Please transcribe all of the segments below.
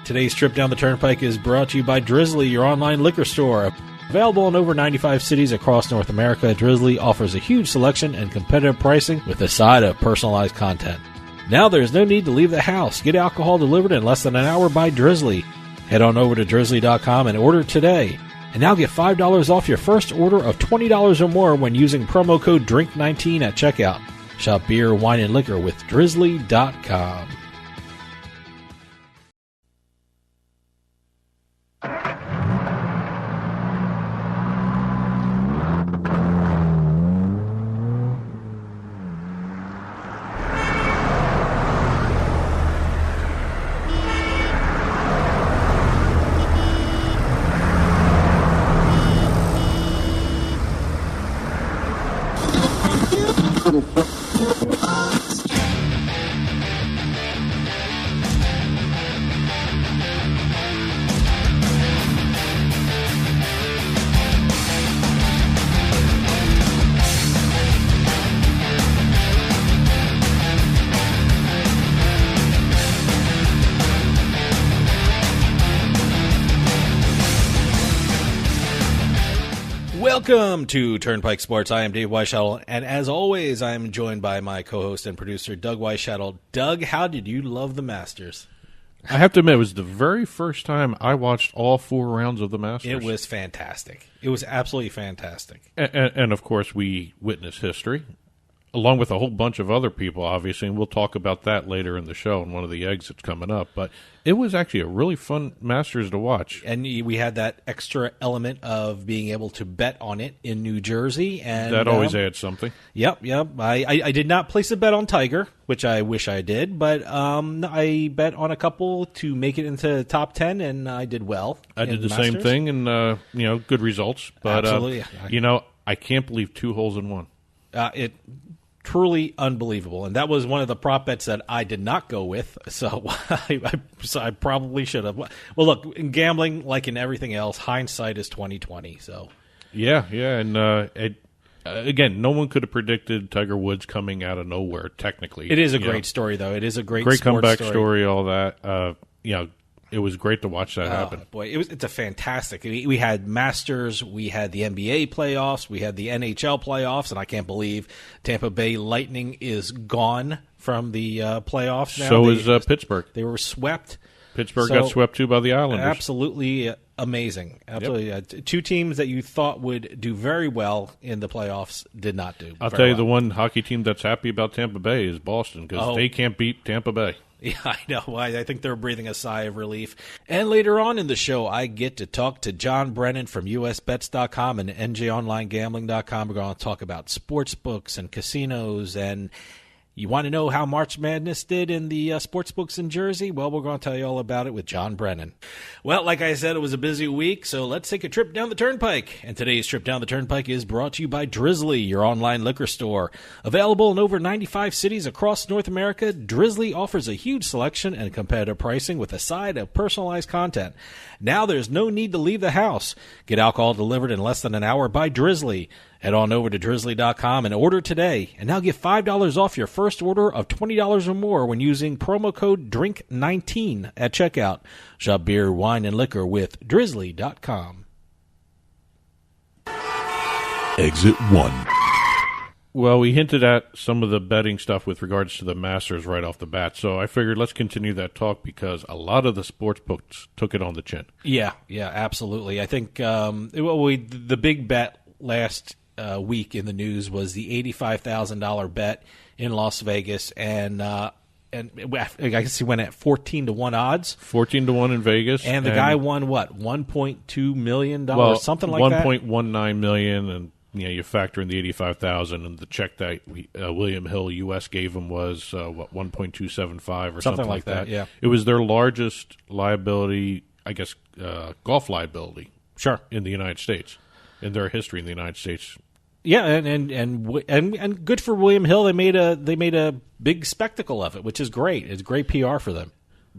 Today's trip down the Turnpike is brought to you by Drizzly, your online liquor store. Available in over 95 cities across North America, Drizzly offers a huge selection and competitive pricing with a side of personalized content. Now there's no need to leave the house. Get alcohol delivered in less than an hour by Drizzly. Head on over to drizzly.com and order today. And now get $5 off your first order of $20 or more when using promo code DRINK19 at checkout. Shop beer, wine, and liquor with drizzly.com. Welcome to Turnpike Sports. I am Dave Weishuttle, and as always, I am joined by my co-host and producer, Doug Weishuttle. Doug, how did you love the Masters? I have to admit, it was the very first time I watched all 4 rounds of the Masters. It was fantastic. It was absolutely fantastic. And of course, we witnessed history, along with a whole bunch of other people, obviously, and we'll talk about that later in the show in one of the exits coming up. But it was actually a really fun Masters to watch. And we had that extra element of being able to bet on it in New Jersey. And that always adds something. Yep. I did not place a bet on Tiger, which I wish I did, but I bet on a couple to make it into the top 10, and I did well. I did the same thing, and, good results. But, absolutely. I can't believe 2 holes in one. It truly unbelievable, and that was one of the prop bets that I did not go with, so I probably should have. Well, look, in gambling, like in everything else, hindsight is 20/20. So yeah, and again, no one could have predicted Tiger Woods coming out of nowhere. Technically, it is a great story, though. It is a great comeback story. All that. It was great to watch that happen. Boy, it's a fantastic. We had Masters, we had the NBA playoffs, we had the NHL playoffs, and I can't believe Tampa Bay Lightning is gone from the playoffs now. So is Pittsburgh. They were swept. Pittsburgh got swept too by the Islanders. Absolutely amazing. Absolutely. Yep. 2 teams that you thought would do very well in the playoffs did not do. I'll tell you, the one hockey team that's happy about Tampa Bay is Boston, because they can't beat Tampa Bay. Yeah, I know. I think they're breathing a sigh of relief. And later on in the show, I get to talk to John Brennan from USBets.com and NJOnlineGambling.com. We're going to talk about sports books and casinos. And you want to know how March Madness did in the sports books in Jersey? Well, we're going to tell you all about it with John Brennan. Well, like I said, it was a busy week, so let's take a trip down the Turnpike. And today's trip down the Turnpike is brought to you by Drizzly, your online liquor store. Available in over 95 cities across North America, Drizzly offers a huge selection and competitive pricing with a side of personalized content. Now there's no need to leave the house. Get alcohol delivered in less than an hour by Drizzly. Head on over to drizzly.com and order today. And now get $5 off your first order of $20 or more when using promo code DRINK19 at checkout. Shop beer, wine, and liquor with drizzly.com. Exit 1. Well, we hinted at some of the betting stuff with regards to the Masters right off the bat, so I figured let's continue that talk because a lot of the sports books took it on the chin. Yeah, absolutely. I think the big bet last week in the news was the $85,000 bet in Las Vegas, and I guess he went at 14-1 odds. 14-1 in Vegas, and the guy won what, $1.2 million, something like that. $1.19 million, and you factor in the $85,000, and the check that William Hill U.S. gave him was $1.275 or something like that. Yeah, it was their largest liability, I guess, golf liability. Sure, in the United States, in their history in the United States. Yeah, and good for William Hill. They made a big spectacle of it, which is great. It's great PR for them.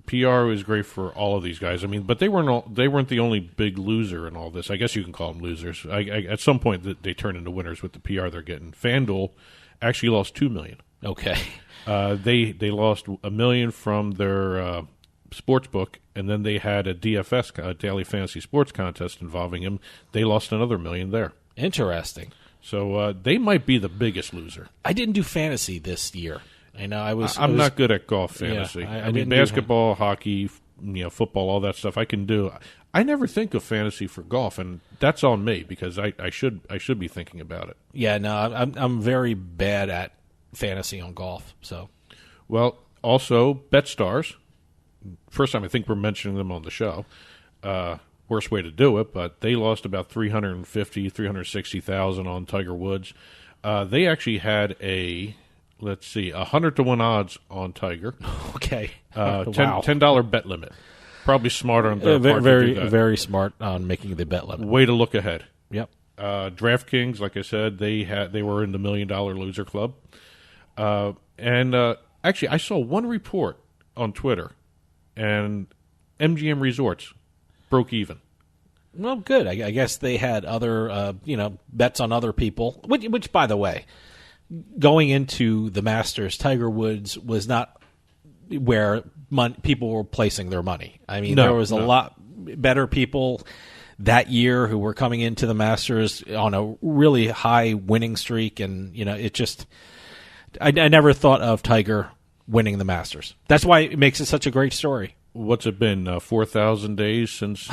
PR is great for all of these guys. I mean, but they weren't the only big loser in all this. I guess you can call them losers. At some point, they turn into winners with the PR they're getting. FanDuel actually lost $2 million. Okay. They lost $1 million from their sportsbook, and then they had a DFS, a daily fantasy sports contest involving him. They lost another $1 million there. Interesting. So they might be the biggest loser. I didn't do fantasy this year. I know I'm not good at golf fantasy. Yeah, I mean, basketball, hockey, football, all that stuff I can do. I never think of fantasy for golf, and that's on me because I should be thinking about it. Yeah, no, I'm very bad at fantasy on golf. So, well, also BetStars. First time I think we're mentioning them on the show. Worst way to do it, but they lost about $360,000 on Tiger Woods. They actually had a 100-1 odds on Tiger. Okay, wow. $10 bet limit. Probably smart on their part very, to do that. Very smart on making the bet limit. Way to look ahead. Yep. DraftKings, like I said, they were in the $1 million loser club. Actually, I saw one report on Twitter, and MGM Resorts broke even. Well, good. I guess they had other, bets on other people. Which, by the way, going into the Masters, Tiger Woods was not where people were placing their money. I mean, there was a lot better people that year who were coming into the Masters on a really high winning streak, and it just I never thought of Tiger winning the Masters. That's why it makes it such a great story. What's it been, 4,000 days since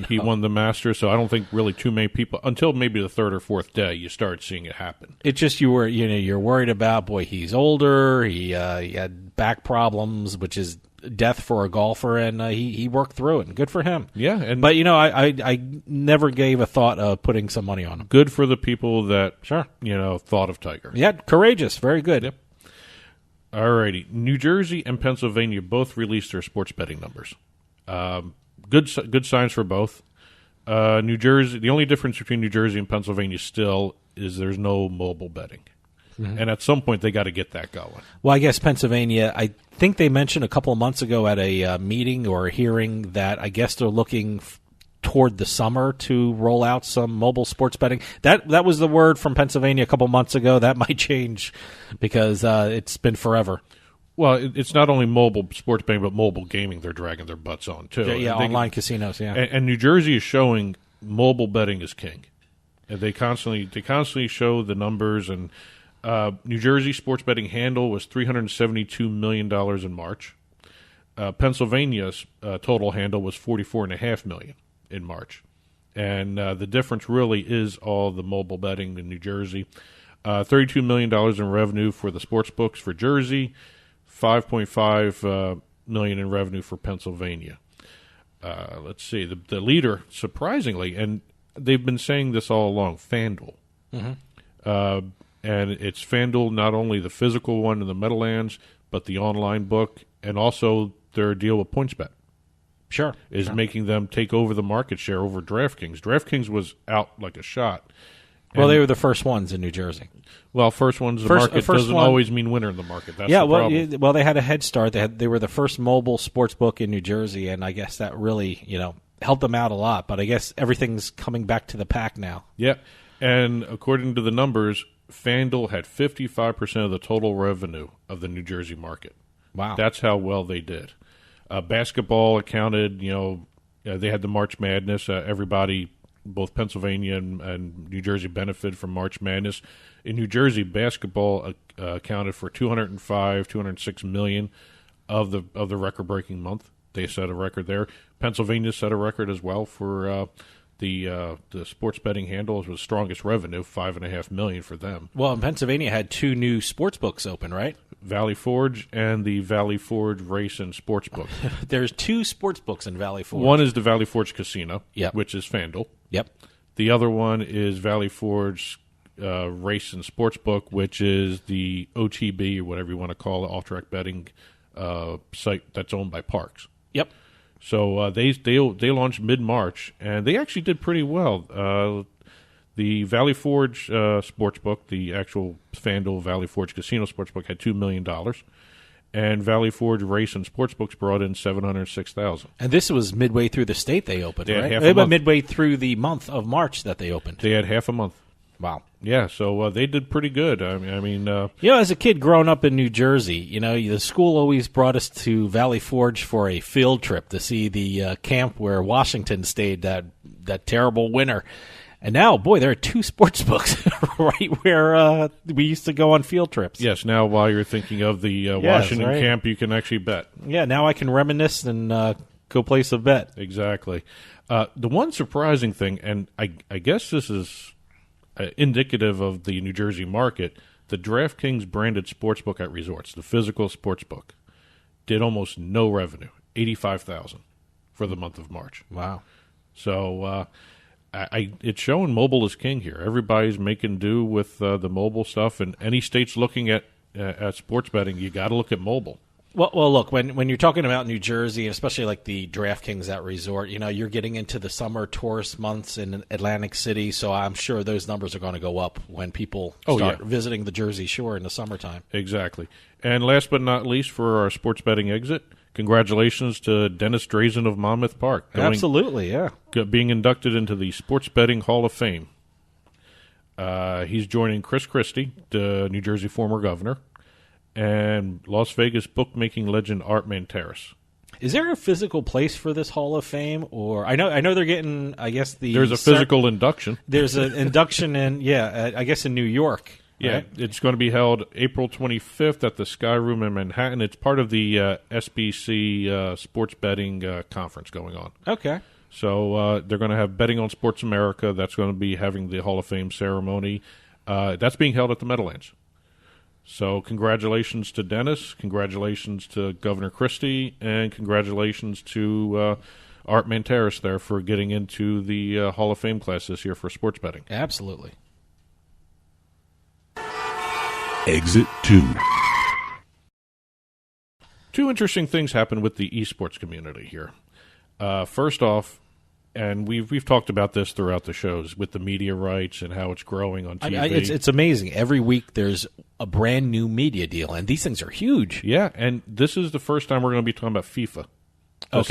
he won the Masters? So I don't think really too many people, until maybe the third or fourth day, you start seeing it happen. It's just you're worried about, boy, he's older, he had back problems, which is death for a golfer, and he worked through it, and good for him. Yeah. But, I never gave a thought of putting some money on him. Good for the people that, sure, thought of Tiger. Yeah, courageous, very good. Yep. Alrighty, New Jersey and Pennsylvania both released their sports betting numbers. Good signs for both. New Jersey, the only difference between New Jersey and Pennsylvania still is there's no mobile betting, and at some point they got to get that going. Well, I guess Pennsylvania. I think they mentioned a couple of months ago at a meeting or a hearing that I guess they're looking toward the summer to roll out some mobile sports betting. That was the word from Pennsylvania a couple months ago. That might change because it's been forever. Well, it's not only mobile sports betting, but mobile gaming they're dragging their butts on, too. Yeah, online casinos, yeah. And New Jersey is showing mobile betting is king. And they constantly show the numbers. And New Jersey sports betting handle was $372 million in March. Pennsylvania's total handle was $44.5 million in March. And the difference really is all the mobile betting in New Jersey. $32 million in revenue for the sports books for Jersey, $5.5 million in revenue for Pennsylvania. Let's see. The leader, surprisingly, and they've been saying this all along, FanDuel. Mm-hmm. And it's FanDuel, not only the physical one in the Meadowlands, but the online book, and also their deal with PointsBet. Sure. Is making them take over the market share over DraftKings. DraftKings was out like a shot. Well, they were the first ones in New Jersey. Well, first ones in the market doesn't always mean winner in the market. That's the problem. Well, they had a head start. They were the first mobile sports book in New Jersey, and I guess that really helped them out a lot. But I guess everything's coming back to the pack now. Yeah, and according to the numbers, FanDuel had 55% of the total revenue of the New Jersey market. Wow, that's how well they did. Basketball accounted. They had the March Madness. Everybody. Both Pennsylvania and New Jersey benefited from March Madness. In New Jersey, basketball accounted for $206 million of the record-breaking month. They set a record there. Pennsylvania set a record as well for the sports betting handle. It was the strongest revenue, $5.5 million for them. Well, and Pennsylvania had two new sports books open, right? Valley Forge and the Valley Forge Race and Sports Book. There's two sports books in Valley Forge. One is the Valley Forge Casino, yep, which is FanDuel. Yep. The other one is Valley Forge Race and Sports Book, which is the OTB or whatever you want to call it, off-track betting site that's owned by Parks. Yep. So they launched mid-March, and they actually did pretty well. The Valley Forge Sportsbook, the actual FanDuel Valley Forge Casino Sportsbook, had $2 million, and Valley Forge Race and Sportsbooks brought in $706,000. And this was midway through the state they opened, they right? Had half a month. Midway through the month of March that they opened. They had half a month. Wow. Yeah, so they did pretty good. I mean, As a kid growing up in New Jersey, the school always brought us to Valley Forge for a field trip to see the camp where Washington stayed that terrible winter. And now, boy, there are 2 sports books right where we used to go on field trips. yes, now while you're thinking of the Washington right. camp, you can actually bet. Yeah, now I can reminisce and go place a bet. Exactly. The one surprising thing, and I guess this is indicative of the New Jersey market, the DraftKings branded sportsbook at resorts, the physical sportsbook, did almost no revenue, $85,000 for the month of March. Wow. So it's showing mobile is king here. Everybody's making do with the mobile stuff, and any state's looking at sports betting, you got to look at mobile. Well, look, when you're talking about New Jersey, especially like the DraftKings at resort, you're getting into the summer tourist months in Atlantic City, so I'm sure those numbers are going to go up when people start visiting the Jersey Shore in the summertime. Exactly. And last but not least, for our sports betting exit, congratulations to Dennis Drazen of Monmouth Park. Absolutely, yeah. Being inducted into the Sports Betting Hall of Fame. He's joining Chris Christie, the New Jersey former governor, and Las Vegas bookmaking legend Art Manteris. Is there a physical place for this Hall of Fame, or I know they're getting? I guess there's a physical induction. There's an induction in I guess in New York. Yeah, right? It's going to be held April 25th at the Sky Room in Manhattan. It's part of the SBC sports betting conference going on. Okay. So they're going to have Betting on Sports America. That's going to be having the Hall of Fame ceremony. That's being held at the Meadowlands. So congratulations to Dennis, congratulations to Governor Christie, and congratulations to Art Manteris there for getting into the Hall of Fame class this year for sports betting. Absolutely. Exit 2. 2 interesting things happened with the esports community here. First off, and we've talked about this throughout the shows with the media rights and how it's growing on TV. It's amazing. Every week there's a brand new media deal, and these things are huge. Yeah, and this is the first time we're going to be talking about FIFA. The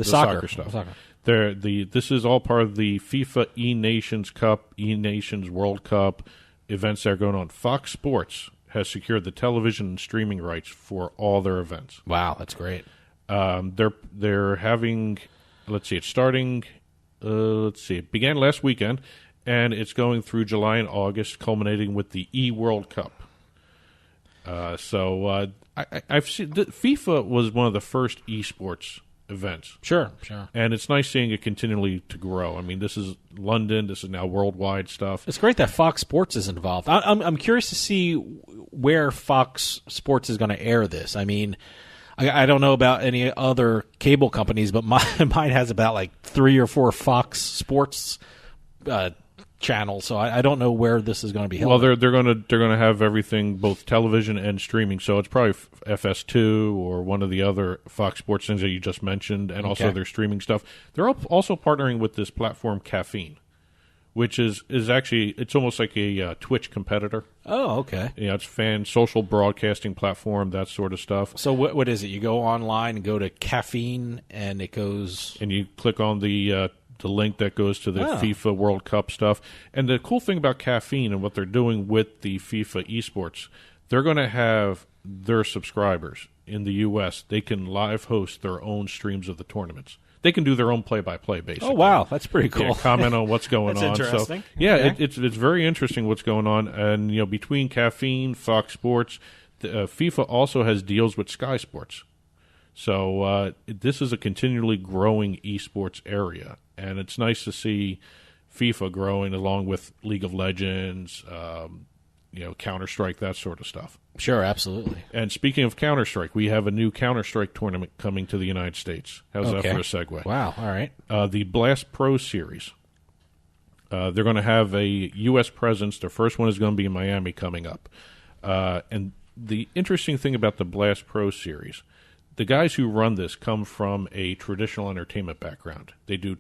soccer stuff. Soccer. This is all part of the FIFA E-Nations Cup, E-Nations World Cup events that are going on. Fox Sports has secured the television and streaming rights for all their events. Wow, that's great. They're having, it's starting, it began last weekend, and it's going through July and August, culminating with the E-World Cup. I've seen FIFA was one of the first esports events. Sure. And it's nice seeing it continually to grow. I mean, this is London. This is now worldwide stuff. It's great that Fox Sports is involved. I'm curious to see where Fox Sports is going to air this. I mean, I don't know about any other cable companies, but mine has about like 3 or 4 Fox Sports channels, so I don't know where this is going to be held. Well, they're going to have everything, both television and streaming. So it's probably FS2 or one of the other Fox Sports things that you just mentioned, and also their streaming stuff. They're also partnering with this platform Caffeine, which is actually, it's almost like a Twitch competitor. Oh, okay. Yeah, it's social broadcasting platform, that sort of stuff. So what is it? You go online and go to Caffeine, and it goes, and you click on the link that goes to the FIFA World Cup stuff. And the cool thing about Caffeine and what they're doing with the FIFA esports, they're going to have their subscribers in the U.S., they can live host their own streams of the tournaments. They can do their own play-by-play, basically. Oh, wow. That's pretty cool. Yeah, comment on what's going on. Interesting. So, yeah, it's very interesting what's going on. And, between Caffeine, Fox Sports, FIFA also has deals with Sky Sports. So this is a continually growing esports area. And it's nice to see FIFA growing along with League of Legends, Counter-Strike, that sort of stuff. Sure, absolutely. And speaking of Counter-Strike, we have a new Counter-Strike tournament coming to the United States. How's that for a segue? Wow, all right. The Blast Pro Series. They're going to have a U.S. presence. Their first one is going to be in Miami coming up. And the interesting thing about the Blast Pro Series, the guys who run this come from a traditional entertainment background. They do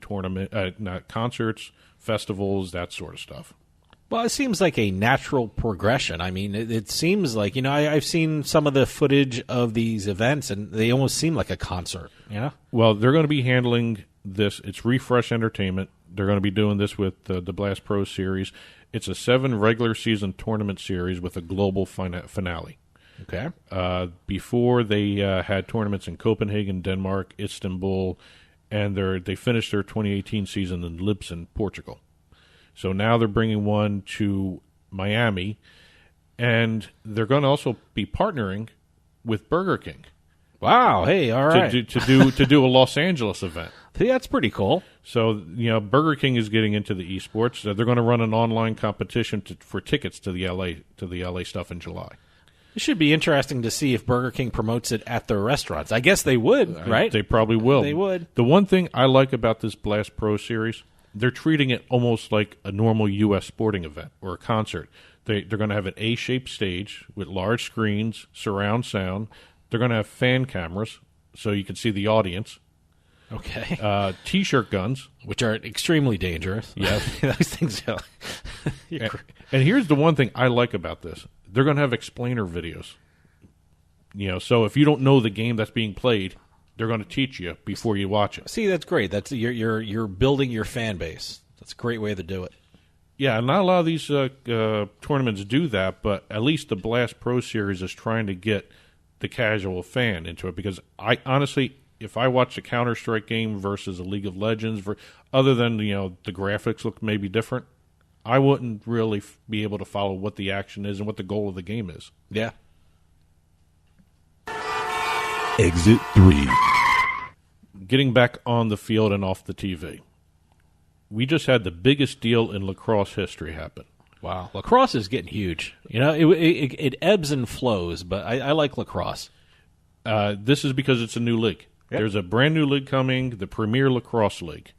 concerts, festivals, that sort of stuff. Well, it seems like a natural progression. I mean, it seems like, I've seen some of the footage of these events, and they almost seem like a concert, Well, they're going to be handling this. It's Refresh Entertainment. They're going to be doing this with the Blast Pro Series. It's a 7 regular season tournament series with a global finale. Okay. Before they had tournaments in Copenhagen, Denmark, Istanbul, and they finished their 2018 season in Lisbon, Portugal. So now they're bringing one to Miami, and they're going to also be partnering with Burger King. Wow! Hey, all right. To do a Los Angeles event. See, that's pretty cool. So Burger King is getting into the esports. They're going to run an online competition for tickets to the LA stuff in July. It should be interesting to see if Burger King promotes it at their restaurants. I guess they would, right? They probably will. They would. The one thing I like about this Blast Pro series, they're treating it almost like a normal U.S. sporting event or a concert. They're going to have an A-shaped stage with large screens, surround sound. They're going to have fan cameras so you can see the audience. Okay. T-shirt guns. Which are extremely dangerous. Yes. Those things are... And here's the one thing I like about this. They're going to have explainer videos. So if you don't know the game that's being played, they're going to teach you before you watch it. See, that's great. That's you're building your fan base. That's a great way to do it. Yeah, not a lot of these tournaments do that, but at least the Blast Pro Series is trying to get the casual fan into it, because I honestly, if I watch a Counter-Strike game versus a League of Legends, other than the graphics look maybe different, I wouldn't really be able to follow what the action is and what the goal of the game is. Yeah. Exit 3. Getting back on the field and off the TV. We just had the biggest deal in lacrosse history happen. Wow. Lacrosse is getting huge. It ebbs and flows, but I like lacrosse. This is because it's a new league. Yep. There's a brand new league coming, the Premier Lacrosse League.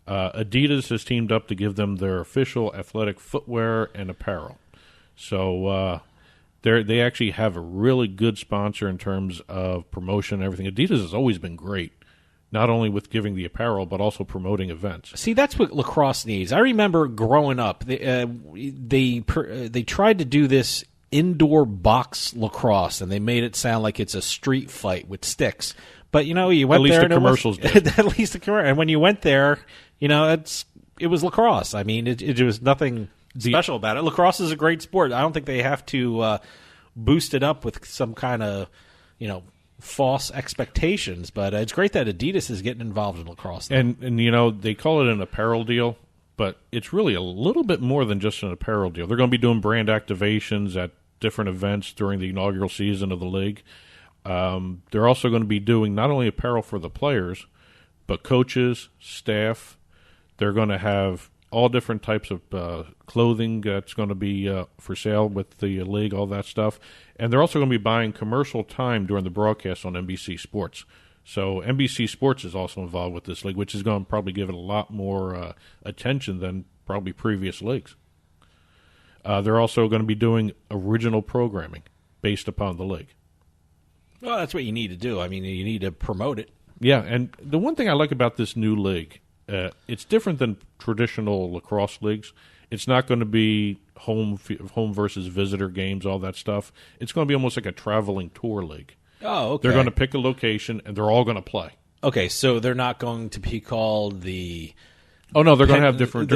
Adidas has teamed up to give them their official athletic footwear and apparel. So they actually have a really good sponsor in terms of promotion and everything. Adidas has always been great, not only with giving the apparel, but also promoting events. See, that's what lacrosse needs. I remember growing up, they tried to do this indoor box lacrosse, and they made it sound like it's a street fight with sticks. But, you went there. At least the commercials did. At least the commercials. And when you went there, it was lacrosse. I mean, it was nothing special about it. Lacrosse is a great sport. I don't think they have to boost it up with some kind of, false expectations. But it's great that Adidas is getting involved in lacrosse now. And they call it an apparel deal, but it's really a little bit more than just an apparel deal. They're going to be doing brand activations at different events during the inaugural season of the league. They're also going to be doing not only apparel for the players, but coaches, staff. They're going to have all different types of clothing that's going to be for sale with the league, all that stuff. And they're also going to be buying commercial time during the broadcast on NBC Sports. So NBC Sports is also involved with this league, which is going to probably give it a lot more attention than probably previous leagues. They're also going to be doing original programming based upon the league. Well, that's what you need to do. I mean, you need to promote it. Yeah, and the one thing I like about this new league, it's different than traditional lacrosse leagues. It's not going to be home versus visitor games, all that stuff. It's going to be almost like a traveling tour league. Oh, okay. They're going to pick a location, and they're all going to play. Okay, so they're not going to be called the... Oh, no, they're going to have different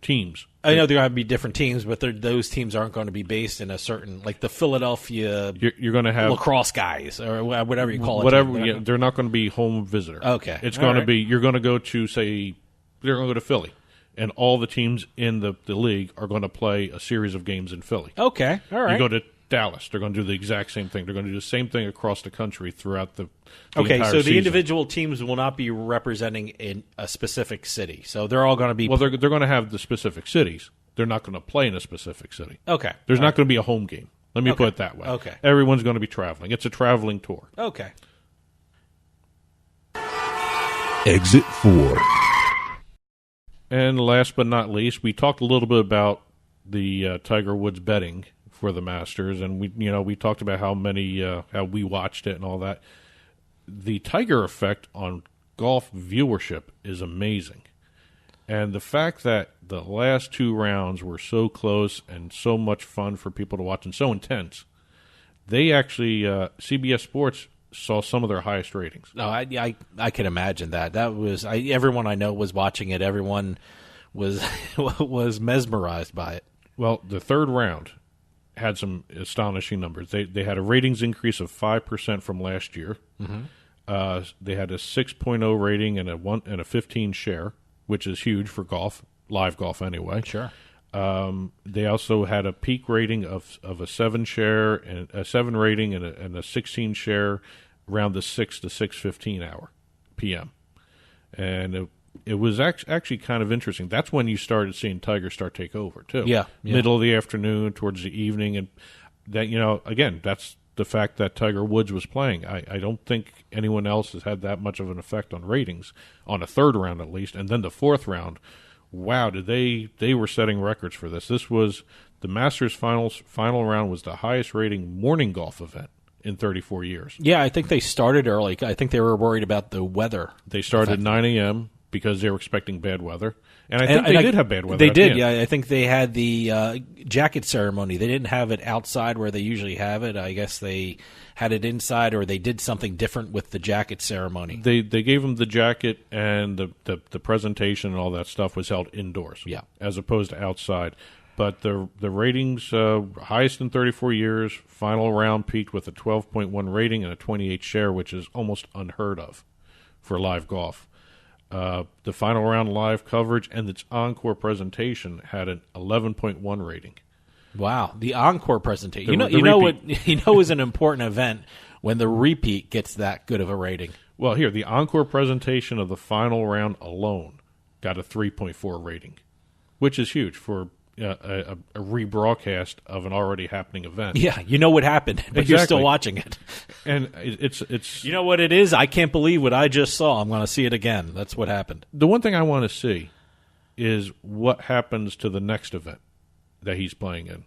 teams. I know they're going to be different teams, but those teams aren't going to be based in a certain, like the Philadelphia you're going to have lacrosse guys or whatever you call it. Whatever, they're not going to be home visitor. Okay. It's going to be, you're going to go to, say, they're going to go to Philly, and all the teams in the league are going to play a series of games in Philly. Okay, all right. You go to Dallas, they're going to do the exact same thing. They're going to do the same thing across the country throughout the okay, entire so the season. individual teams will not be representing in a specific city. So they're all going to be... Well, they're going to have the specific cities. They're not going to play in a specific city. Okay. There's not going to be a home game. Let me put it that way. Okay. Everyone's going to be traveling. It's a traveling tour. Okay. Exit 4. And last but not least, we talked a little bit about the Tiger Woods betting for the Masters, and we talked about how we watched it and all that. The Tiger effect on golf viewership is amazing, and the fact that the last 2 rounds were so close and so much fun for people to watch and so intense, they actually CBS Sports saw some of their highest ratings. No, I can imagine that. That was everyone I know was watching it. Everyone was was mesmerized by it. Well, the third round had some astonishing numbers. They had a ratings increase of 5% from last year. Mm-hmm. They had a 6.0 rating and a 15 share, which is huge for golf, live golf anyway. Sure. They also had a peak rating of a 7 share and a 7 rating and a 16 share around the 6 to 6:15 hour p.m. And it was actually kind of interesting. That's when you started seeing Tiger start take over too. Yeah. Middle of the afternoon towards the evening, and that again, that's the fact that Tiger Woods was playing. I don't think anyone else has had that much of an effect on ratings on a third round at least, and then the fourth round. Wow, they were setting records for this. This was the Masters final round was the highest rating morning golf event in 34 years. Yeah, I think they started early. I think they were worried about the weather. They started at 9 a.m. because they were expecting bad weather. And I think they did have bad weather. They did, yeah. I think they had the jacket ceremony. They didn't have it outside where they usually have it. I guess they had it inside, or they did something different with the jacket ceremony. They gave them the jacket, and the presentation and all that stuff was held indoors, as opposed to outside. But the ratings, highest in 34 years, final round peaked with a 12.1 rating and a 28 share, which is almost unheard of for live golf. The final round live coverage and its encore presentation had an 11.1 rating. Wow, the encore presentation. You know is an important event when the repeat gets that good of a rating. Well, here, the encore presentation of the final round alone got a 3.4 rating, which is huge for a rebroadcast of an already happening event. Yeah, you know what happened, but You're still watching it. And it's you know what it is? I can't believe what I just saw. I'm going to see it again. That's what happened. The one thing I want to see is what happens to the next event that he's playing in.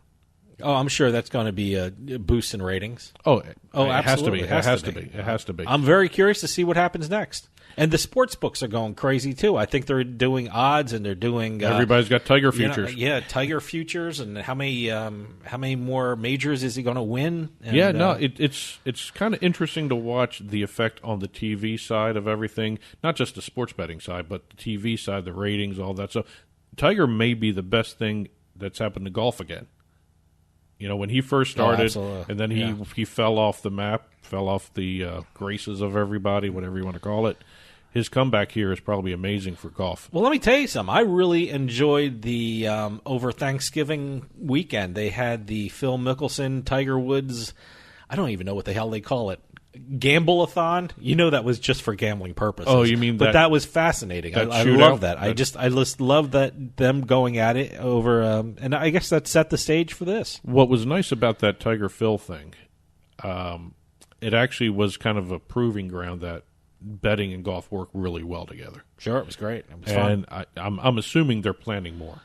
Oh, I'm sure that's going to be a boost in ratings. Oh, absolutely. It has to be. I'm very curious to see what happens next. And the sports books are going crazy too. I think they're doing odds, and they're doing. Everybody's got Tiger futures. Tiger futures, and how many more majors is he going to win? And, it's kind of interesting to watch the effect on the TV side of everything, not just the sports betting side, but the TV side, the ratings, all that. So, Tiger may be the best thing that's happened to golf again. When he first started, and then he fell off the map, fell off the graces of everybody, whatever you want to call it. His comeback here is probably amazing for golf. Well, let me tell you something. I really enjoyed the over Thanksgiving weekend. They had the Phil Mickelson, Tiger Woods, I don't even know what the hell they call it, gamble-a-thon. That was just for gambling purposes. Oh, you mean but that was fascinating. I love that. I just love that them going at it over, and I guess that set the stage for this. What was nice about that Tiger Phil thing, it actually was kind of a proving ground that betting and golf work really well together. Sure, it was great. It was fun. And I'm assuming they're planning more.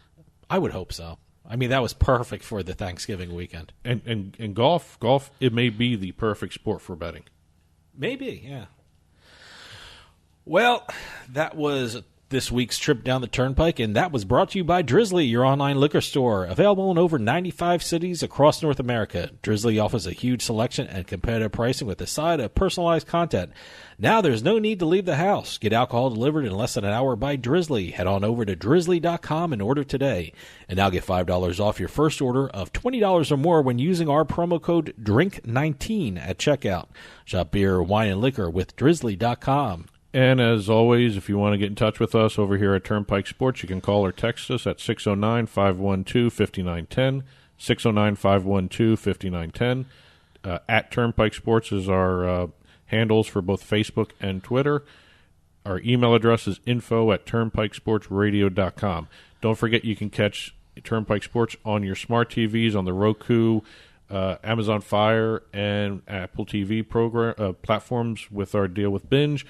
I would hope so. I mean, that was perfect for the Thanksgiving weekend. And golf, it may be the perfect sport for betting. Maybe, yeah. Well, that was this week's trip down the Turnpike, and that was brought to you by Drizzly, your online liquor store. Available in over 95 cities across North America. Drizzly offers a huge selection and competitive pricing with a side of personalized content. Now there's no need to leave the house. Get alcohol delivered in less than an hour by Drizzly. Head on over to drizzly.com and order today. And now get $5 off your first order of $20 or more when using our promo code DRINK19 at checkout. Shop beer, wine, and liquor with drizzly.com. And as always, if you want to get in touch with us over here at Turnpike Sports, you can call or text us at 609-512-5910, 609-512-5910. At Turnpike Sports is our handles for both Facebook and Twitter. Our email address is info@turnpikesportsradio.com. Don't forget you can catch Turnpike Sports on your smart TVs on the Roku, Amazon Fire, and Apple TV platforms with our deal with Binge.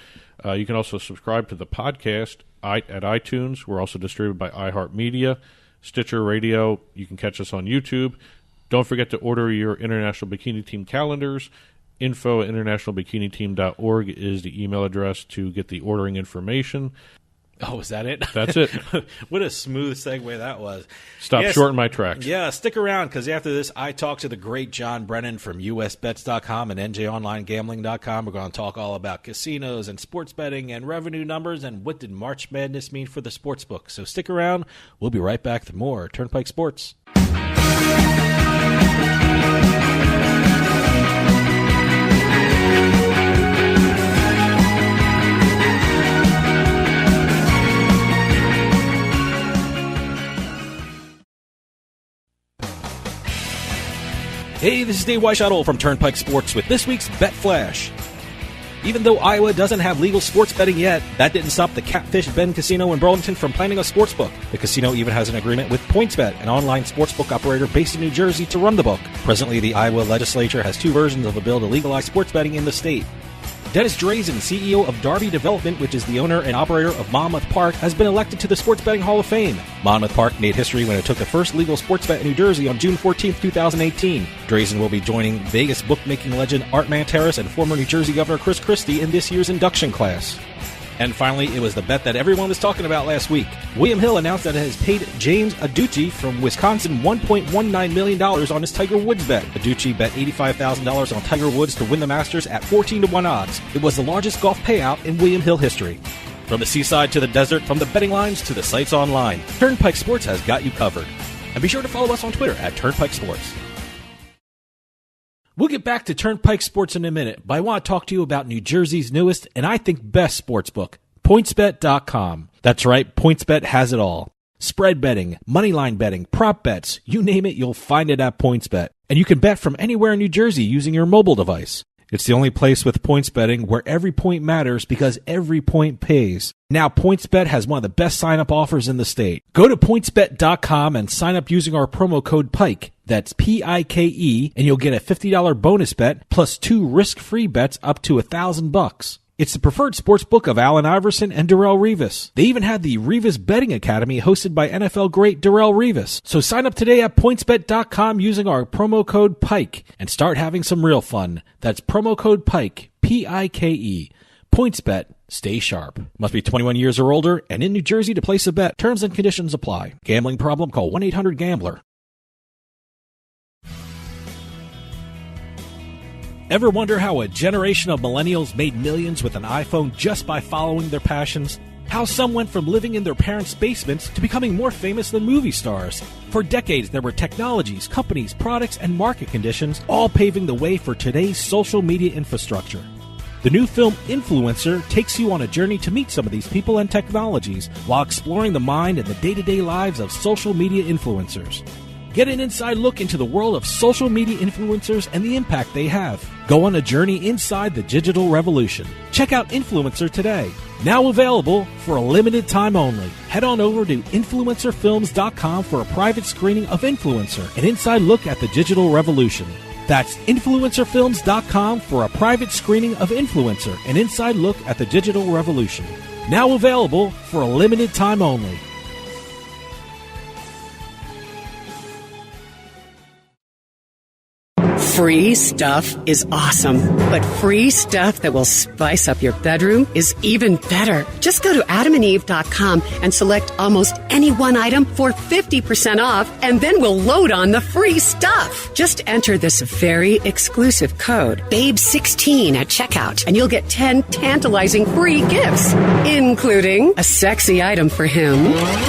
You can also subscribe to the podcast at iTunes. We're also distributed by iHeartMedia, Stitcher Radio. You can catch us on YouTube. Don't forget to order your International Bikini Team calendars. Info@internationalbikini.org is the email address to get the ordering information. Oh, is that it? That's it. What a smooth segue that was. Stop short in my tracks. Yeah, stick around because after this, I talk to the great John Brennan from USBets.com and NJOnlineGambling.com. We're going to talk all about casinos and sports betting and revenue numbers and what did March Madness mean for the sportsbook. So stick around. We'll be right back with more Turnpike Sports. Hey, this is Dave Weishottle from Turnpike Sports with this week's Bet Flash. Even though Iowa doesn't have legal sports betting yet, that didn't stop the Catfish Bend Casino in Burlington from planning a sportsbook. The casino even has an agreement with PointsBet, an online sportsbook operator based in New Jersey, to run the book. Presently, the Iowa legislature has two versions of a bill to legalize sports betting in the state. Dennis Drazen, CEO of Darby Development, which is the owner and operator of Monmouth Park, has been elected to the Sports Betting Hall of Fame. Monmouth Park made history when it took the first legal sports bet in New Jersey on June 14, 2018. Drazen will be joining Vegas bookmaking legend Art Manteris and former New Jersey Governor Chris Christie in this year's induction class. And finally, it was the bet that everyone was talking about last week. William Hill announced that it has paid James Aducci from Wisconsin $1.19 million on his Tiger Woods bet. Aducci bet $85,000 on Tiger Woods to win the Masters at 14-1 odds. It was the largest golf payout in William Hill history. From the seaside to the desert, from the betting lines to the sites online, Turnpike Sports has got you covered. And be sure to follow us on Twitter at Turnpike Sports. We'll get back to Turnpike Sports in a minute, but I want to talk to you about New Jersey's newest and I think best sportsbook, PointsBet.com. That's right, PointsBet has it all. Spread betting, moneyline betting, prop bets, you name it, you'll find it at PointsBet. And you can bet from anywhere in New Jersey using your mobile device. It's the only place with points betting where every point matters because every point pays. Now, PointsBet has one of the best sign-up offers in the state. Go to PointsBet.com and sign up using our promo code PIKE. That's PIKE, and you'll get a $50 bonus bet plus 2 risk-free bets up to $1,000. It's the preferred sports book of Allen Iverson and Darrelle Revis. They even had the Revis Betting Academy hosted by NFL great Darrelle Revis. So sign up today at PointsBet.com using our promo code PIKE and start having some real fun. That's promo code PIKE, P-I-K-E. PointsBet. Stay sharp. Must be 21 years or older and in New Jersey to place a bet. Terms and conditions apply. Gambling problem? Call 1-800-GAMBLER. Ever wonder how a generation of millennials made millions with an iPhone just by following their passions? How some went from living in their parents' basements to becoming more famous than movie stars? For decades, there were technologies, companies, products, and market conditions all paving the way for today's social media infrastructure. The new film Influencer takes you on a journey to meet some of these people and technologies while exploring the mind and the day-to-day lives of social media influencers. Get an inside look into the world of social media influencers and the impact they have. Go on a journey inside the digital revolution. Check out Influencer today. Now available for a limited time only. Head on over to influencerfilms.com for a private screening of Influencer, an inside look at the digital revolution. That's influencerfilms.com for a private screening of Influencer, an inside look at the digital revolution. Now available for a limited time only. Free stuff is awesome, but free stuff that will spice up your bedroom is even better. Just go to adamandeve.com and select almost any one item for 50% off, and then we'll load on the free stuff. Just enter this very exclusive code, BABE16 at checkout, and you'll get 10 tantalizing free gifts, including a sexy item for him,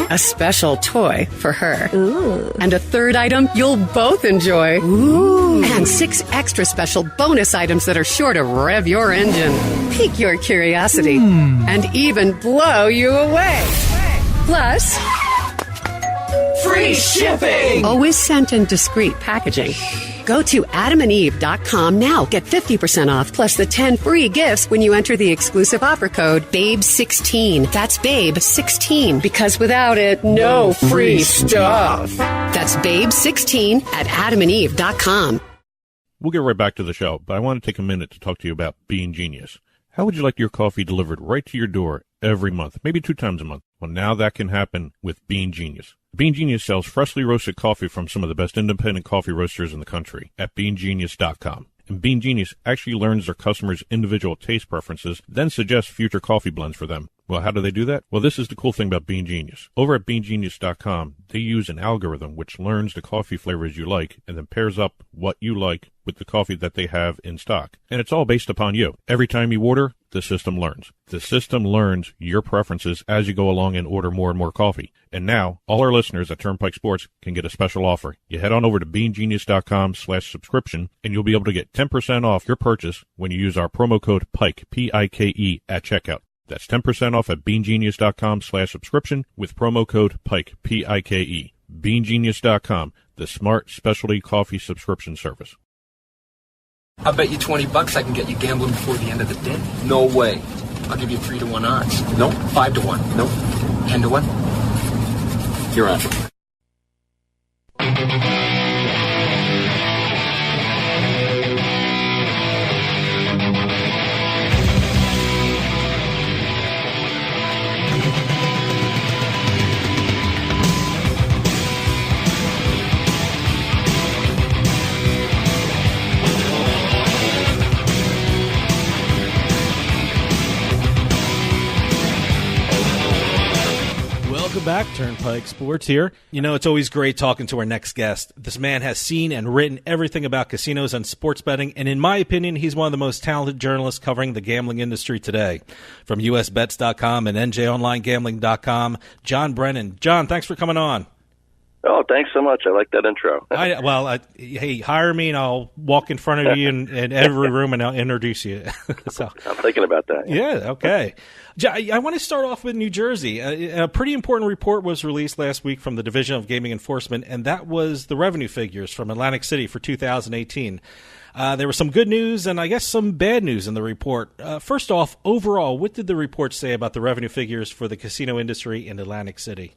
a special toy for her, and a third item you'll both enjoy. And 6 extra special bonus items that are sure to rev your engine, pique your curiosity, and even blow you away. Plus, free shipping! Always sent in discreet packaging. Go to adamandeve.com now. Get 50% off plus the 10 free gifts when you enter the exclusive offer code BABE16. That's BABE16, because without it, no free stuff. That's BABE16 at adamandeve.com. We'll get right back to the show, but I want to take a minute to talk to you about Bean Genius. How would you like your coffee delivered right to your door every month, maybe 2 times a month? Well, now that can happen with Bean Genius. Bean Genius sells freshly roasted coffee from some of the best independent coffee roasters in the country at beangenius.com. And Bean Genius actually learns their customers' individual taste preferences, then suggests future coffee blends for them. Well, how do they do that? Well, this is the cool thing about Bean Genius. Over at BeanGenius.com, they use an algorithm which learns the coffee flavors you like and then pairs up what you like with the coffee that they have in stock. And it's all based upon you. Every time you order, the system learns. The system learns your preferences as you go along and order more and more coffee. And now, all our listeners at Turnpike Sports can get a special offer. You head on over to BeanGenius.com/subscription, and you'll be able to get 10% off your purchase when you use our promo code PIKE, P-I-K-E, at checkout. That's 10% off at BeanGenius.com/subscription with promo code PIKE, P-I-K-E. BeanGenius.com, the smart specialty coffee subscription service. I'll bet you $20 I can get you gambling before the end of the day. No way. I'll give you 3-1 odds. Nope. 5-1. Nope. 10-1. You're on. Welcome back, Turnpike Sports here. You know, it's always great talking to our next guest. This man has seen and written everything about casinos and sports betting, and in my opinion, he's one of the most talented journalists covering the gambling industry today. From USBets.com and NJOnlineGambling.com, John Brennan. John, thanks for coming on. Oh, thanks so much. I like that intro. Hey, hire me and I'll walk in front of you in every room and I'll introduce you. So, I'm thinking about that. Yeah, okay. I want to start off with New Jersey. A pretty important report was released last week from the Division of Gaming Enforcement, and that was the revenue figures from Atlantic City for 2018. There was some good news and I guess some bad news in the report. First off, overall, what did the report say about the revenue figures for the casino industry in Atlantic City?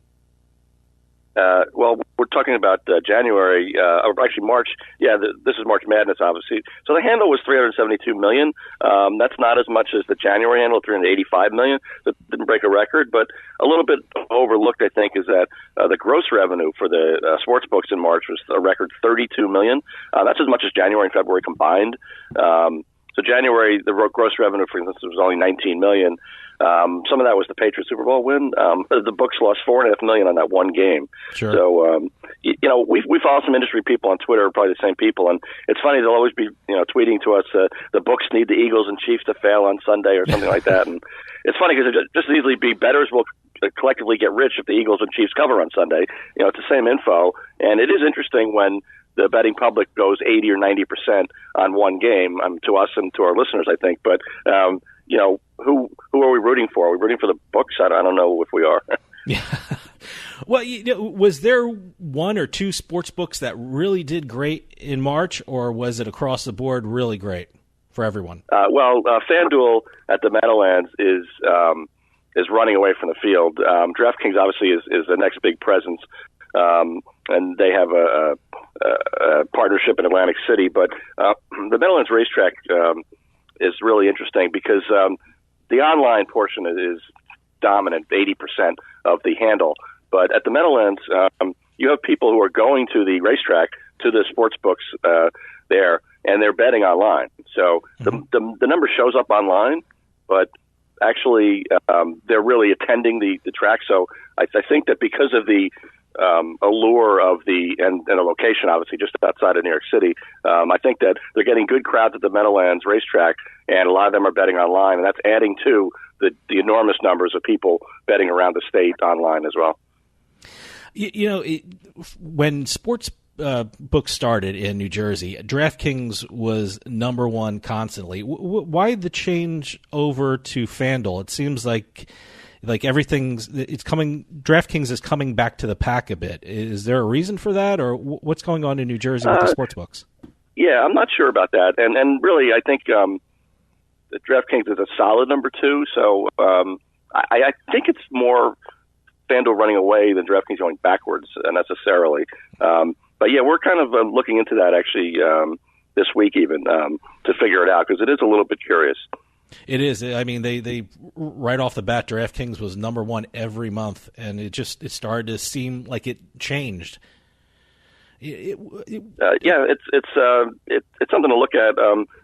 Well, we're talking about January, or actually March. Yeah, this is March Madness, obviously. So the handle was $372 million. That's not as much as the January handle, $385 million. That didn't break a record, but a little bit overlooked, I think, is that the gross revenue for the sports books in March was a record $32 million. That's as much as January and February combined. So January, the gross revenue, for instance, was only $19 million. Some of that was the Patriots Super Bowl win. The books lost $4.5 million on that one game. Sure. So, we follow some industry people on Twitter, probably the same people, and it's funny, they'll always be, tweeting to us, the books need the Eagles and Chiefs to fail on Sunday or something like that. And it's funny because it just easily be bettors will collectively get rich if the Eagles and Chiefs cover on Sunday. It's the same info, and it is interesting when the betting public goes 80 or 90% on one game, to us and to our listeners, I think. But, who are we rooting for? Are we rooting for the books? I don't know if we are. Yeah. Well, was there one or two sports books that really did great in March, or was it across the board really great for everyone? FanDuel at the Meadowlands is running away from the field. DraftKings obviously is the next big presence, and they have a partnership in Atlantic City. But the Meadowlands racetrack is really interesting because the online portion is dominant, 80% of the handle. But at the Meadowlands, you have people who are going to the racetrack, to the sports books there, and they're betting online. So the number shows up online, but actually they're really attending the track. So I think that because of the allure of and a location, obviously, just outside of New York City, I think that they're getting good crowds at the Meadowlands racetrack, and a lot of them are betting online, and that's adding to the enormous numbers of people betting around the state online as well. When sports books started in New Jersey, DraftKings was number one constantly. Why the change over to FanDuel? It seems like DraftKings is coming back to the pack a bit. Is there a reason for that, or what's going on in New Jersey with the sports books? Yeah, I'm not sure about that. And really, I think that DraftKings is a solid number two. So I think it's more FanDuel running away than DraftKings going backwards necessarily. But yeah, we're kind of looking into that actually this week even to figure it out, because it is a little bit curious. It is. I mean, they right off the bat, DraftKings was number one every month, and it started to seem like it changed. It's something to look at.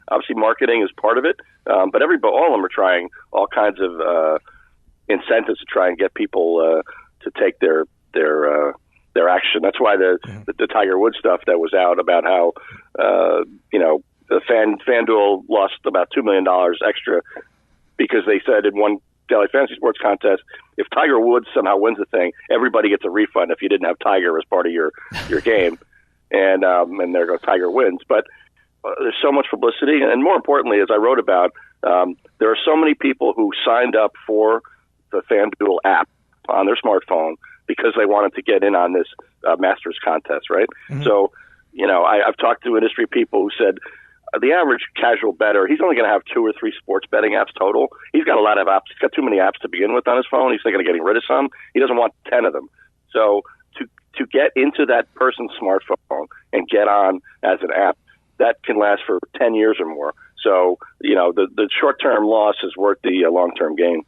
Obviously, marketing is part of it, but all of them are trying all kinds of incentives to try and get people to take their action. That's why the Tiger Woods stuff that was out about how the FanDuel lost about $2 million extra because they said in one daily fantasy sports contest, if Tiger Woods somehow wins the thing, everybody gets a refund if you didn't have Tiger as part of your game. And there goes Tiger wins. But there's so much publicity. And more importantly, as I wrote about, there are so many people who signed up for the FanDuel app on their smartphone because they wanted to get in on this Masters contest, right? Mm-hmm. So, I've talked to industry people who said the average casual bettor, he's only going to have 2 or 3 sports betting apps total. He's got a lot of apps. He's got too many apps to begin with on his phone. He's thinking of getting rid of some. He doesn't want 10 of them. So to get into that person's smartphone and get on as an app, that can last for 10 years or more. So, the short-term loss is worth the long-term gain.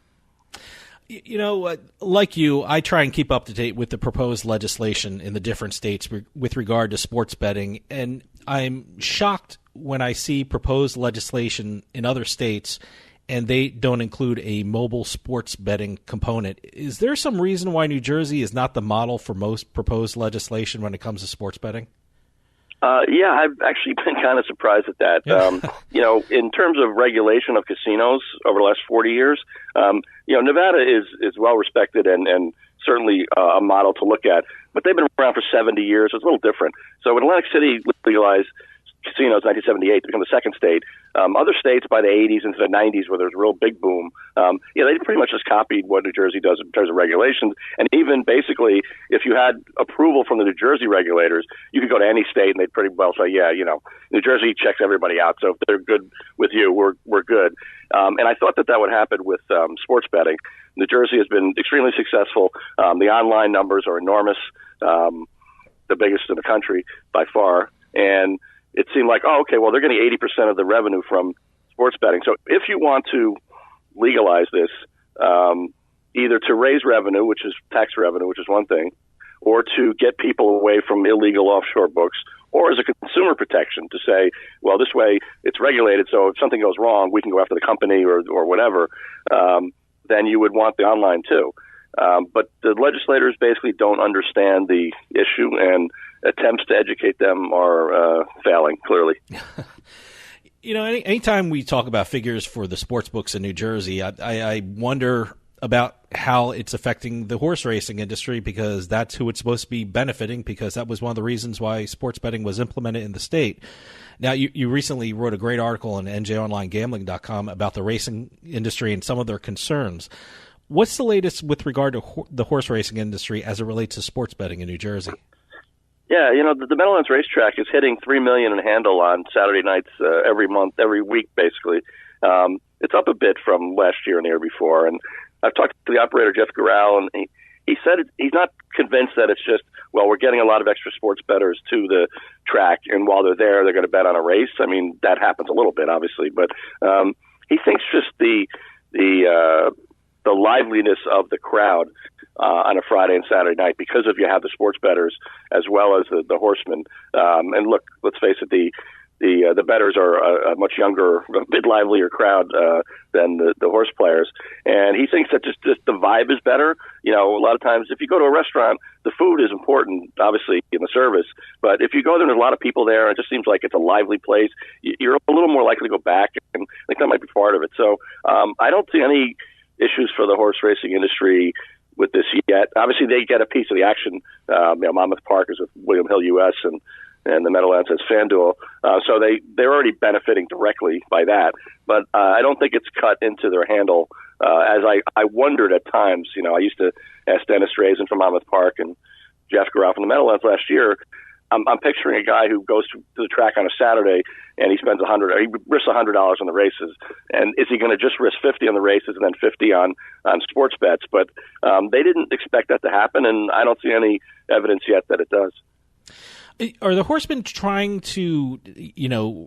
Like you, I try and keep up to date with the proposed legislation in the different states with regard to sports betting, and I'm shocked when I see proposed legislation in other states and they don't include a mobile sports betting component. Is there some reason why New Jersey is not the model for most proposed legislation when it comes to sports betting? Yeah, I've actually been kind of surprised at that. In terms of regulation of casinos over the last 40 years, Nevada is well respected and certainly a model to look at. But they've been around for 70 years. So it's a little different. So when Atlantic City legalized casinos in 1978 to become the second state, other states by the 80s into the 90s where there's a real big boom, they pretty much just copied what New Jersey does in terms of regulations. And even basically, if you had approval from the New Jersey regulators, you could go to any state and they'd pretty well say, New Jersey checks everybody out. So if they're good with you, we're good. And I thought that would happen with sports betting. New Jersey has been extremely successful. The online numbers are enormous, the biggest in the country by far. And it seemed like, they're getting 80% of the revenue from sports betting. So if you want to legalize this, either to raise revenue, which is tax revenue, which is one thing, or to get people away from illegal offshore books, or as a consumer protection to say, well, this way it's regulated, so if something goes wrong, we can go after the company or whatever, then you would want the online too. But the legislators basically don't understand the issue, and attempts to educate them are failing, clearly. Anytime we talk about figures for the sports books in New Jersey, I wonder about how it's affecting the horse racing industry, because that's who it's supposed to be benefiting, because that was one of the reasons why sports betting was implemented in the state. Now, you recently wrote a great article on NJOnlineGambling.com about the racing industry and some of their concerns. What's the latest with regard to the horse racing industry as it relates to sports betting in New Jersey? Yeah, the Meadowlands Racetrack is hitting $3 million in handle on Saturday nights every month, every week, basically. It's up a bit from last year and the year before. And I've talked to the operator, Jeff Gural, and he said he's not convinced that it's just, we're getting a lot of extra sports bettors to the track, and while they're there, they're going to bet on a race. I mean, that happens a little bit, obviously, but he thinks just the liveliness of the crowd on a Friday and Saturday night, because of you have the sports bettors as well as the horsemen. And look, let's face it, the bettors are a much younger, a bit livelier crowd than the horse players. And he thinks that just the vibe is better. A lot of times if you go to a restaurant, the food is important, obviously, in the service. But if you go there and there's a lot of people there, it just seems like it's a lively place, you're a little more likely to go back. And I think that might be part of it. So I don't see any issues for the horse racing industry with this yet. Obviously, they get a piece of the action. Monmouth Park is with William Hill US, and the Meadowlands has FanDuel. So they're already benefiting directly by that. But I don't think it's cut into their handle. As I wondered at times, I used to ask Dennis Drazen from Monmouth Park and Jeff Gural from the Meadowlands last year. I'm picturing a guy who goes to the track on a Saturday and he spends he risks $100 on the races. And is he going to just risk 50 on the races and then 50 on sports bets? But they didn't expect that to happen, and I don't see any evidence yet that it does. Are the horsemen trying to,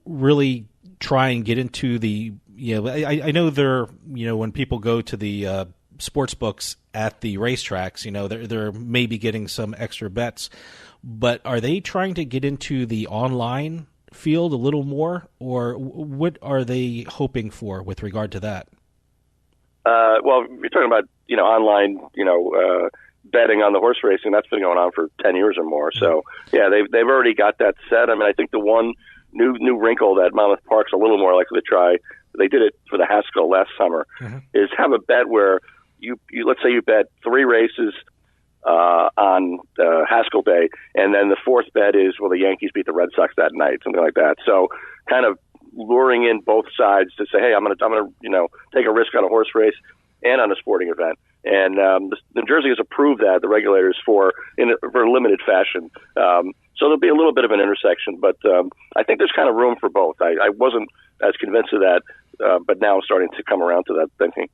really try and get into the, I know they're, when people go to the sports books at the racetracks, they're maybe getting some extra bets. But are they trying to get into the online field a little more, or what are they hoping for with regard to that? Well, you're talking about, online, betting on the horse racing, that's been going on for 10 years or more. So, yeah, they've already got that set. I mean, I think the one new wrinkle that Monmouth Park's a little more likely to try, they did it for the Haskell last summer, is have a bet where you let's say you bet 3 races on Haskell Day, and then the fourth bet is, will the Yankees beat the Red Sox that night, something like that. So kind of luring in both sides to say, hey, I'm gonna take a risk on a horse race and on a sporting event. And New Jersey has approved that, the regulators, for a limited fashion. So there'll be a little bit of an intersection, but I think there's kind of room for both. I wasn't as convinced of that, but now I'm starting to come around to that thinking.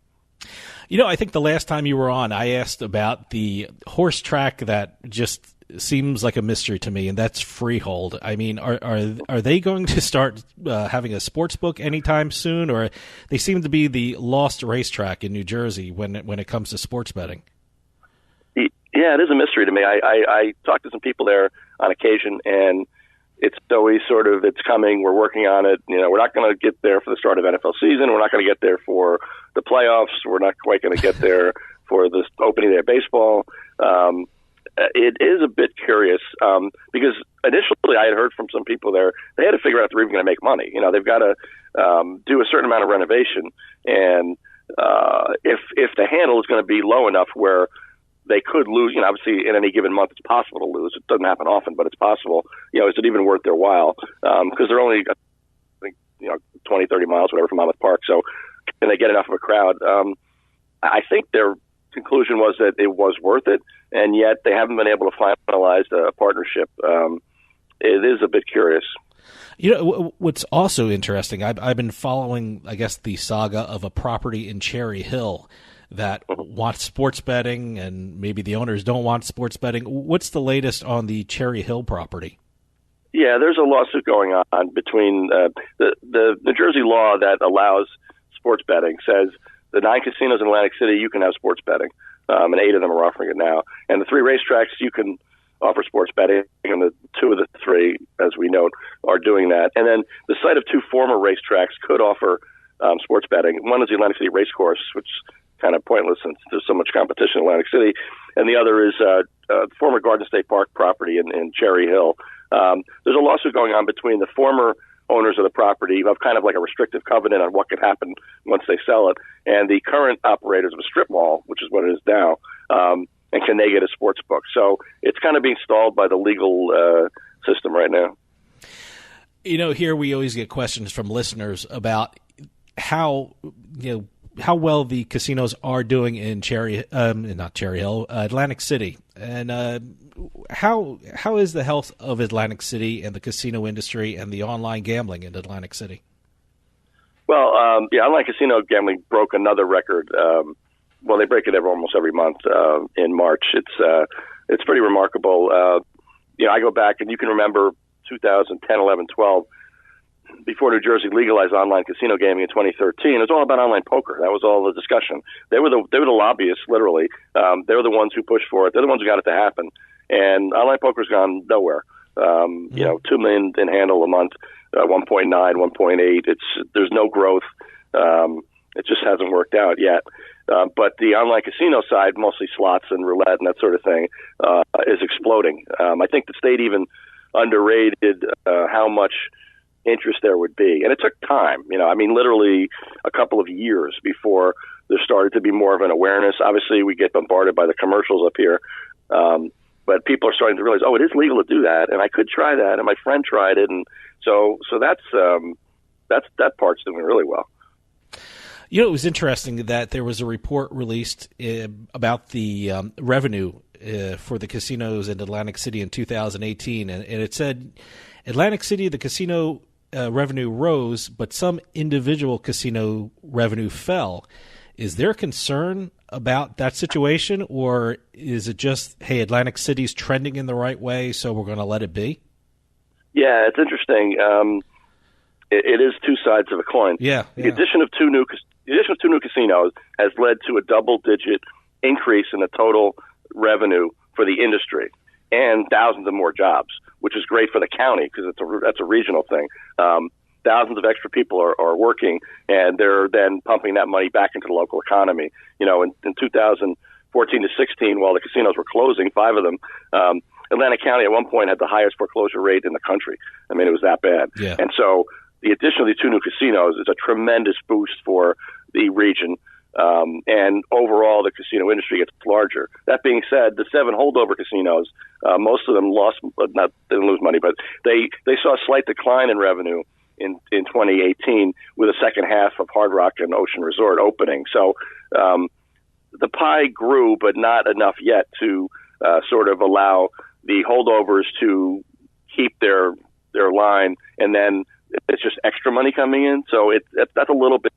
I think the last time you were on, I asked about the horse track that just seems like a mystery to me, and that's Freehold. I mean, are they going to start having a sports book anytime soon, or they seem to be the lost racetrack in New Jersey when it comes to sports betting? Yeah, it is a mystery to me. I talked to some people there on occasion, and it's always sort of, it's coming, we're working on it. We're not going to get there for the start of NFL season. We're not going to get there for the playoffs. We're not quite going to get there for the opening day of baseball. It is a bit curious because initially I had heard from some people there, they had to figure out if they're even going to make money. They've got to do a certain amount of renovation, and if the handle is going to be low enough where they could lose, obviously in any given month it's possible to lose. It doesn't happen often, but it's possible. Is it even worth their while? Because they're only, I think, 20, 30 miles, whatever, from Monmouth Park. So can they get enough of a crowd? I think their conclusion was that it was worth it, and yet they haven't been able to finalize a partnership. It is a bit curious. What's also interesting, I've been following, I guess, the saga of a property in Cherry Hill that wants sports betting, and maybe the owners don't want sports betting. What's the latest on the Cherry Hill property? Yeah, there's a lawsuit going on between the New Jersey law that allows sports betting says the 9 casinos in Atlantic City, you can have sports betting, and 8 of them are offering it now. And the 3 racetracks, you can offer sports betting, and the 2 of the 3, as we note, are doing that. And then the site of 2 former racetracks could offer sports betting. One is the Atlantic City Racecourse, which is kind of pointless since there's so much competition in Atlantic City, and the other is former Garden State Park property in Cherry Hill. There's a lawsuit going on between the former owners of the property who have kind of like a restrictive covenant on what could happen once they sell it, and the current operators of a strip mall, which is what it is now, and can they get a sports book? So it's kind of being stalled by the legal system right now. Here we always get questions from listeners about how well the casinos are doing in Atlantic City, and how is the health of Atlantic City and the casino industry and the online gambling in Atlantic City? Well, online casino gambling broke another record. They break it almost every month in March. It's pretty remarkable. I go back, and you can remember 2010, 11, 12. Before New Jersey legalized online casino gaming in 2013, it was all about online poker. That was all the discussion. They were the lobbyists, literally. They were the ones who pushed for it. They're the ones who got it to happen. And online poker's gone nowhere. 2 million in handle a month, 1.9, 1.8. There's no growth. It just hasn't worked out yet. But the online casino side, mostly slots and roulette and that sort of thing, is exploding. I think the state even underrated how much interest there would be. And it took time, literally a couple of years before there started to be more of an awareness. Obviously, we get bombarded by the commercials up here, but people are starting to realize, it is legal to do that, and I could try that, and my friend tried it, and so that part's doing really well. It was interesting that there was a report released about the revenue for the casinos in Atlantic City in 2018, and it said Atlantic City, the casino revenue rose, but some individual casino revenue fell. Is there concern about that situation, or is it just, hey, Atlantic City's trending in the right way, so we're going to let it be? Yeah, it's interesting. It is 2 sides of a coin. Yeah. The addition of two new casinos has led to a double-digit increase in the total revenue for the industry and thousands of more jobs, which is great for the county because that's a regional thing. thousands of extra people are working, and they're then pumping that money back into the local economy. In 2014 to 16, while the casinos were closing, 5 of them, Atlantic County at one point had the highest foreclosure rate in the country. I mean, it was that bad. Yeah. And so the addition of these 2 new casinos is a tremendous boost for the region. And overall, the casino industry gets larger. That being said, the 7 holdover casinos, most of them didn't lose money, but they saw a slight decline in revenue in 2018 with the second half of Hard Rock and Ocean Resort opening. So the pie grew, but not enough yet to sort of allow the holdovers to keep their line, and then it's just extra money coming in. So that's a little bit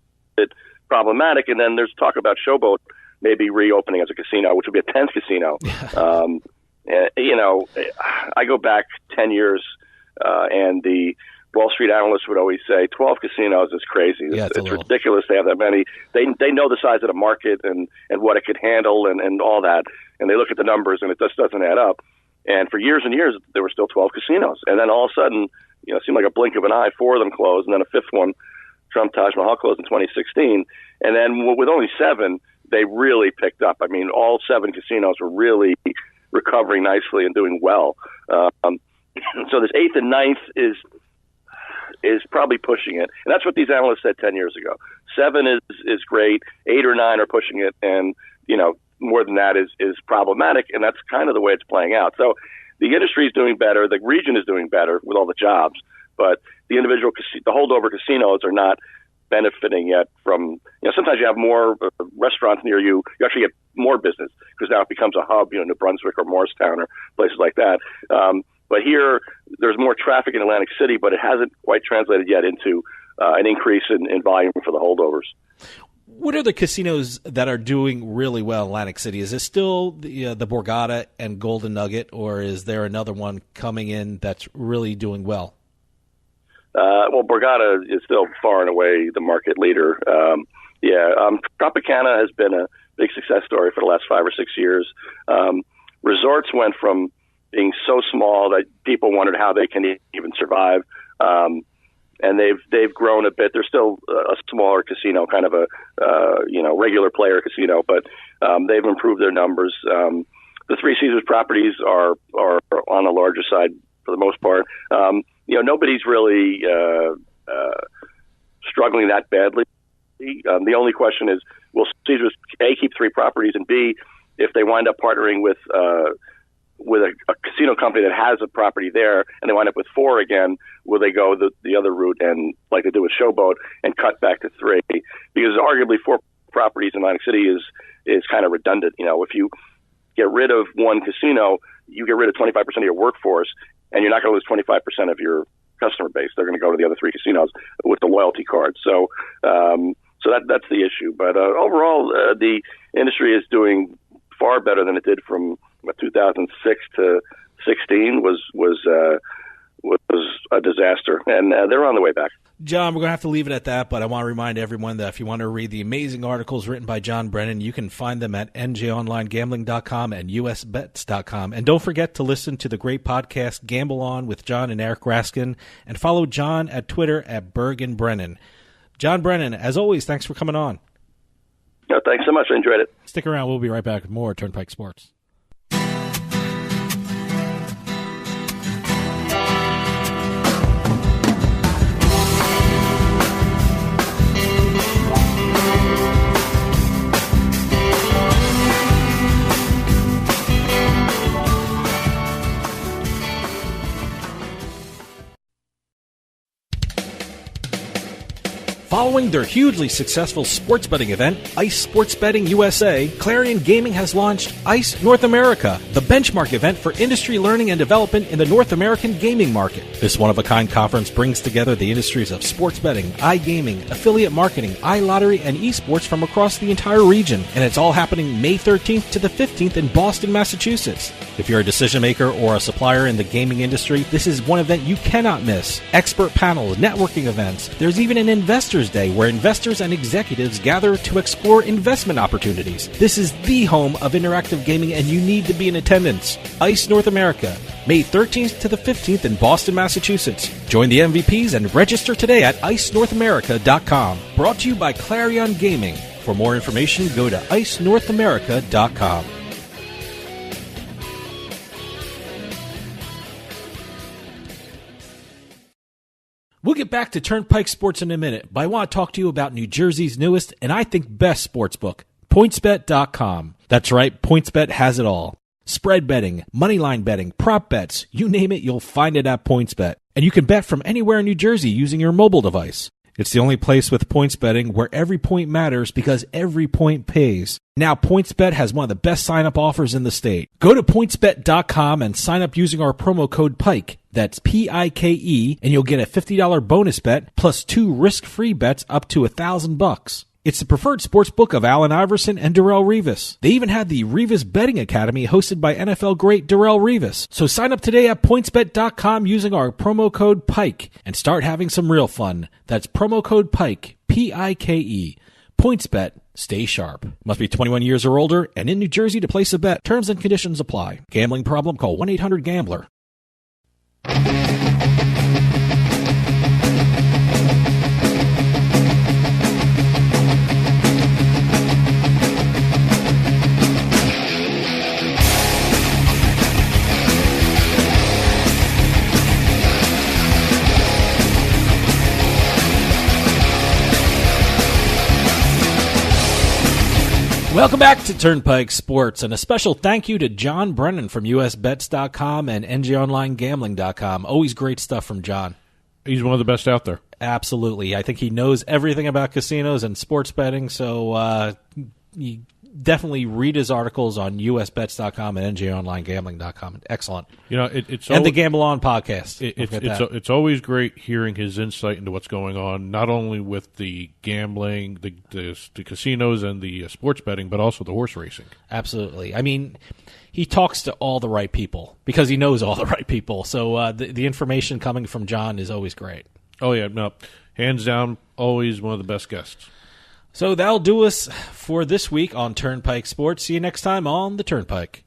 problematic. And then there's talk about Showboat maybe reopening as a casino, which would be a 10th casino. I go back 10 years, and the Wall Street analysts would always say 12 casinos is crazy. It's ridiculous to have that many. They know the size of the market and what it could handle and all that. And they look at the numbers, and it just doesn't add up. And for years and years, there were still 12 casinos. And then all of a sudden, it seemed like a blink of an eye, 4 of them closed, and then a 5th one, Trump Taj Mahal, closed in 2016. And then with only 7, they really picked up. I mean, all 7 casinos were really recovering nicely and doing well. So this 8th and 9th is probably pushing it. And that's what these analysts said 10 years ago. 7 is great. 8 or 9 are pushing it. And, more than that is problematic. And that's kind of the way it's playing out. So the industry is doing better. The region is doing better with all the jobs. But the individual, the holdover casinos are not benefiting yet from, sometimes you have more restaurants near you. You actually get more business because now it becomes a hub, New Brunswick or Morristown or places like that. But here, there's more traffic in Atlantic City, but it hasn't quite translated yet into an increase in volume for the holdovers. What are the casinos that are doing really well in Atlantic City? Is it still the Borgata and Golden Nugget, or is there another one coming in that's really doing well? Well, Borgata is still far and away the market leader. Tropicana has been a big success story for the last 5 or 6 years. Resorts went from being so small that people wondered how they can even survive. And they've grown a bit. They're still a smaller casino, kind of a regular player casino, but they've improved their numbers. The Three Caesars properties are on the larger side for the most part. Nobody's really struggling that badly. The only question is, will Caesars A, keep 3 properties, and B, if they wind up partnering with a casino company that has a property there and they wind up with 4 again, will they go the other route and, like they do with Showboat, and cut back to 3? Because arguably 4 properties in Atlantic City is kind of redundant. If you get rid of one casino, you get rid of 25% of your workforce, and you're not going to lose 25% of your customer base. They're going to go to the other 3 casinos with the loyalty card. So that's the issue. But overall, the industry is doing far better than it did from 2006 to 16 was a disaster, and they're on the way back. John, we're going to have to leave it at that, but I want to remind everyone that if you want to read the amazing articles written by John Brennan, you can find them at njonlinegambling.com and USBets.com. And don't forget to listen to the great podcast Gamble On with John and Eric Raskin, and follow John at Twitter at @BergenBrennan. John Brennan, as always, thanks for coming on. No, thanks so much. I enjoyed it. Stick around. We'll be right back with more Turnpike Sports. Following their hugely successful sports betting event, ICE Sports Betting USA, Clarion Gaming has launched ICE North America, the benchmark event for industry learning and development in the North American gaming market. This one-of-a-kind conference brings together the industries of sports betting, iGaming, affiliate marketing, iLottery, and esports from across the entire region, and it's all happening May 13th to the 15th in Boston, Massachusetts. If you're a decision maker or a supplier in the gaming industry, this is one event you cannot miss. Expert panels, networking events. There's even an investors Day, where investors and executives gather to explore investment opportunities. This is the home of interactive gaming, and you need to be in attendance. ICE North America, May 13th to the 15th in Boston, Massachusetts. Join the MVPs and register today at icenorthamerica.com. Brought to you by Clarion Gaming. For more information, go to icenorthamerica.com. We'll get back to Turnpike Sports in a minute, but I want to talk to you about New Jersey's newest and I think best sportsbook, PointsBet.com. That's right, PointsBet has it all. Spread betting, moneyline betting, prop bets, you name it, you'll find it at PointsBet. And you can bet from anywhere in New Jersey using your mobile device. It's the only place with points betting where every point matters because every point pays. Now, PointsBet has one of the best sign-up offers in the state. Go to PointsBet.com and sign up using our promo code PIKE. That's PIKE, and you'll get a $50 bonus bet plus 2 risk-free bets up to $1,000. It's the preferred sportsbook of Allen Iverson and Darrelle Revis. They even had the Revis Betting Academy hosted by NFL great Darrelle Revis. So sign up today at PointsBet.com using our promo code PIKE and start having some real fun. That's promo code PIKE, P-I-K-E. PointsBet. Stay sharp. Must be 21 years or older and in New Jersey to place a bet. Terms and conditions apply. Gambling problem? Call 1-800-GAMBLER. Welcome back to Turnpike Sports, and a special thank you to John Brennan from USBets.com and NGOnlineGambling.com. Always great stuff from John. He's one of the best out there. Absolutely. I think he knows everything about casinos and sports betting, so you definitely read his articles on USBets.com and NGOnlineGambling.com. Excellent. You know, it's and the Gamble On podcast. It's always great hearing his insight into what's going on, not only with the gambling, the casinos, and the sports betting, but also the horse racing. Absolutely. I mean, he talks to all the right people because he knows all the right people. So the information coming from John is always great. Oh, yeah. No, hands down, always one of the best guests. So that'll do us for this week on Turnpike Sports. See you next time on the Turnpike.